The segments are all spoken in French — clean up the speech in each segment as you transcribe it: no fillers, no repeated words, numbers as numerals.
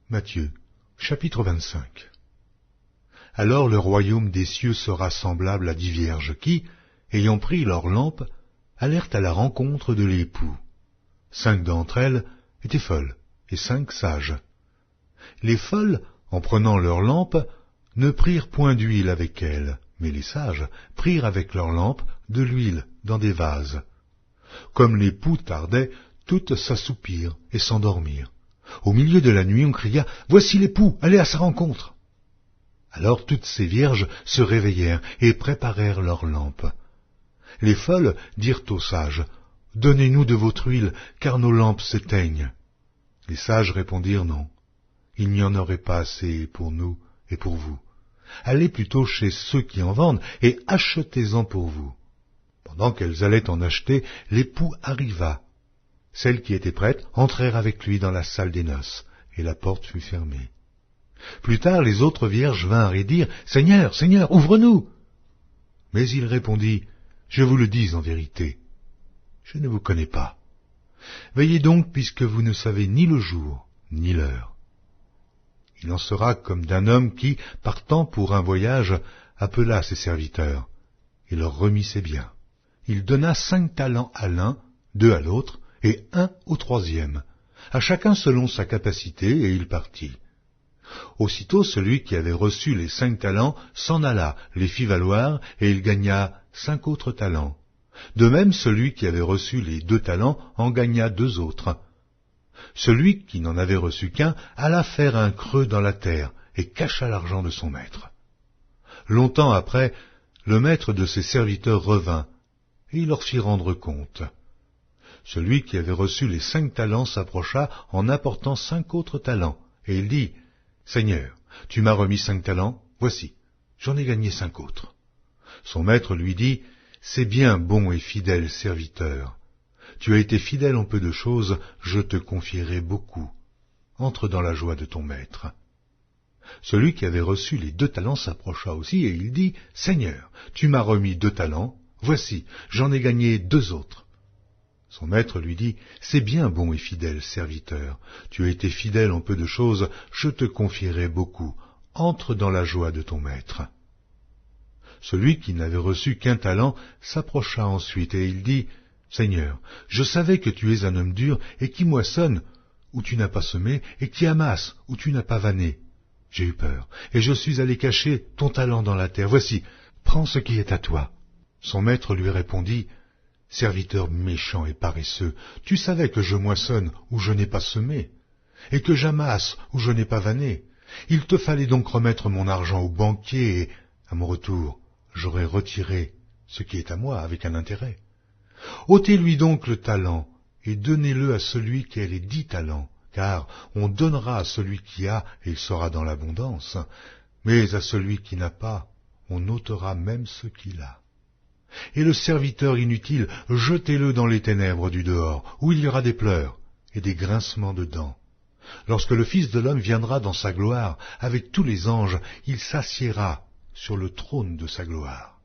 Matthieu, chapitre 25. Alors le royaume des cieux sera semblable à 10 vierges qui, ayant pris leurs lampes, allèrent à la rencontre de l'époux. 5 d'entre elles étaient folles, et 5 sages. Les folles, en prenant leurs lampes, ne prirent point d'huile avec elles, mais les sages prirent avec leurs lampes de l'huile dans des vases. Comme l'époux tardait, toutes s'assoupirent et s'endormirent. Au milieu de la nuit, on cria « Voici l'époux, allez à sa rencontre !» Alors toutes ces vierges se réveillèrent et préparèrent leurs lampes. Les folles dirent aux sages « Donnez-nous de votre huile, car nos lampes s'éteignent. » Les sages répondirent « Non, il n'y en aurait pas assez pour nous et pour vous. Allez plutôt chez ceux qui en vendent et achetez-en pour vous. » Pendant qu'elles allaient en acheter, l'époux arriva. Celles qui étaient prêtes entrèrent avec lui dans la salle des noces, et la porte fut fermée. Plus tard, les autres vierges vinrent et dirent « Seigneur, Seigneur, ouvre-nous » Mais il répondit « Je vous le dis en vérité, je ne vous connais pas. Veillez donc, puisque vous ne savez ni le jour, ni l'heure. » Il en sera comme d'un homme qui, partant pour un voyage, appela ses serviteurs, et leur remit ses biens. Il donna 5 talents à l'un, 2 à l'autre, et 1 au troisième, à chacun selon sa capacité, et il partit. Aussitôt celui qui avait reçu les 5 talents s'en alla, les fit valoir, et il gagna 5 autres talents. De même celui qui avait reçu les 2 talents en gagna 2 autres. Celui qui n'en avait reçu qu'un alla faire un creux dans la terre, et cacha l'argent de son maître. Longtemps après, le maître de ses serviteurs revint, et il leur fit rendre compte. Celui qui avait reçu les 5 talents s'approcha en apportant 5 autres talents, et il dit, « Seigneur, tu m'as remis 5 talents, voici, j'en ai gagné 5 autres. » Son maître lui dit, « C'est bien, bon et fidèle serviteur. Tu as été fidèle en peu de choses, je te confierai beaucoup. Entre dans la joie de ton maître. » Celui qui avait reçu les 2 talents s'approcha aussi, et il dit, « Seigneur, tu m'as remis 2 talents, voici, j'en ai gagné 2 autres. » Son maître lui dit, « C'est bien, bon et fidèle serviteur. Tu as été fidèle en peu de choses, je te confierai beaucoup. Entre dans la joie de ton maître. » Celui qui n'avait reçu qu'un talent s'approcha ensuite, et il dit, « Seigneur, je savais que tu es un homme dur, et qui moissonne où tu n'as pas semé, et qui amasse où tu n'as pas vanné. J'ai eu peur, et je suis allé cacher ton talent dans la terre. Voici, prends ce qui est à toi. » Son maître lui répondit, « Serviteur méchant et paresseux, tu savais que je moissonne où je n'ai pas semé, et que j'amasse où je n'ai pas vanné. Il te fallait donc remettre mon argent au banquier, et, à mon retour, j'aurais retiré ce qui est à moi avec un intérêt. Ôtez-lui donc le talent, et donnez-le à celui qui a les 10 talents, car on donnera à celui qui a, et il sera dans l'abondance, mais à celui qui n'a pas, on ôtera même ce qu'il a. Et le serviteur inutile, jetez-le dans les ténèbres du dehors, où il y aura des pleurs et des grincements de dents. Lorsque le Fils de l'homme viendra dans sa gloire, avec tous les anges, il s'assiera sur le trône de sa gloire.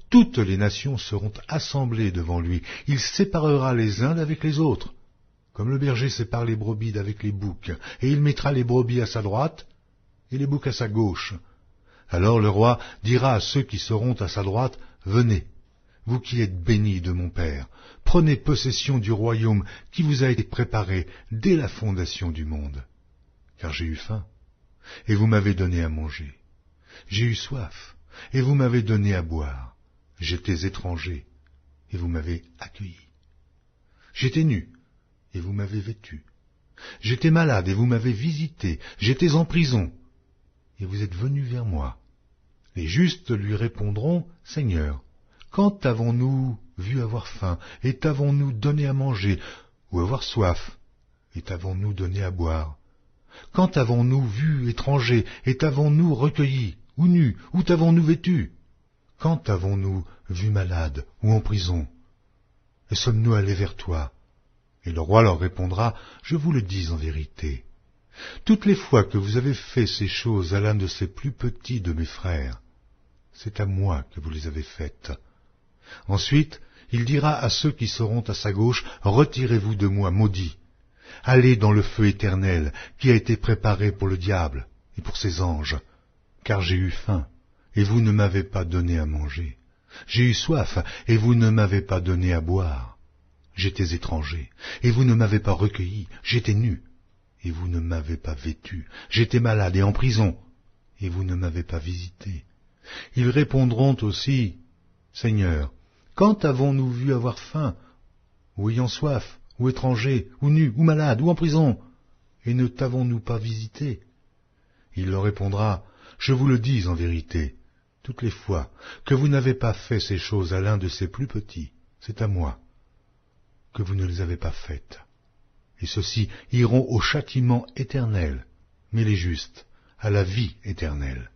Toutes les nations seront assemblées devant lui, il séparera les uns d'avec les autres, comme le berger sépare les brebis d'avec les boucs, et il mettra les brebis à sa droite et les boucs à sa gauche. Alors le roi dira à ceux qui seront à sa droite, « Venez, vous qui êtes bénis de mon Père, prenez possession du royaume qui vous a été préparé dès la fondation du monde. Car j'ai eu faim, et vous m'avez donné à manger. J'ai eu soif, et vous m'avez donné à boire. J'étais étranger, et vous m'avez accueilli. J'étais nu, et vous m'avez vêtu. J'étais malade, et vous m'avez visité. J'étais en prison, et vous êtes venus vers moi. » Les justes lui répondront, « Seigneur, quand avons-nous vu avoir faim, et t'avons-nous donné à manger, ou avoir soif, et t'avons-nous donné à boire? Quand avons-nous vu étranger, et t'avons-nous recueilli, ou nu, ou t'avons-nous vêtu? Quand avons-nous vu malade, ou en prison, et sommes-nous allés vers toi? » Et le roi leur répondra, « Je vous le dis en vérité, toutes les fois que vous avez fait ces choses à l'un de ces plus petits de mes frères, c'est à moi que vous les avez faites. » Ensuite, il dira à ceux qui seront à sa gauche, « Retirez-vous de moi, maudits, allez dans le feu éternel qui a été préparé pour le diable et pour ses anges, car j'ai eu faim, et vous ne m'avez pas donné à manger. J'ai eu soif, et vous ne m'avez pas donné à boire. J'étais étranger, et vous ne m'avez pas recueilli. J'étais nu, et vous ne m'avez pas vêtu. J'étais malade et en prison, et vous ne m'avez pas visité. Ils répondront aussi, Seigneur, quand avons-nous vu avoir faim, ou ayant soif, ou étranger, ou nu, ou malade, ou en prison, et ne t'avons-nous pas visité? Il leur répondra, je vous le dis en vérité, toutes les fois que vous n'avez pas fait ces choses à l'un de ces plus petits, c'est à moi que vous ne les avez pas faites. Et ceux-ci iront au châtiment éternel, mais les justes à la vie éternelle.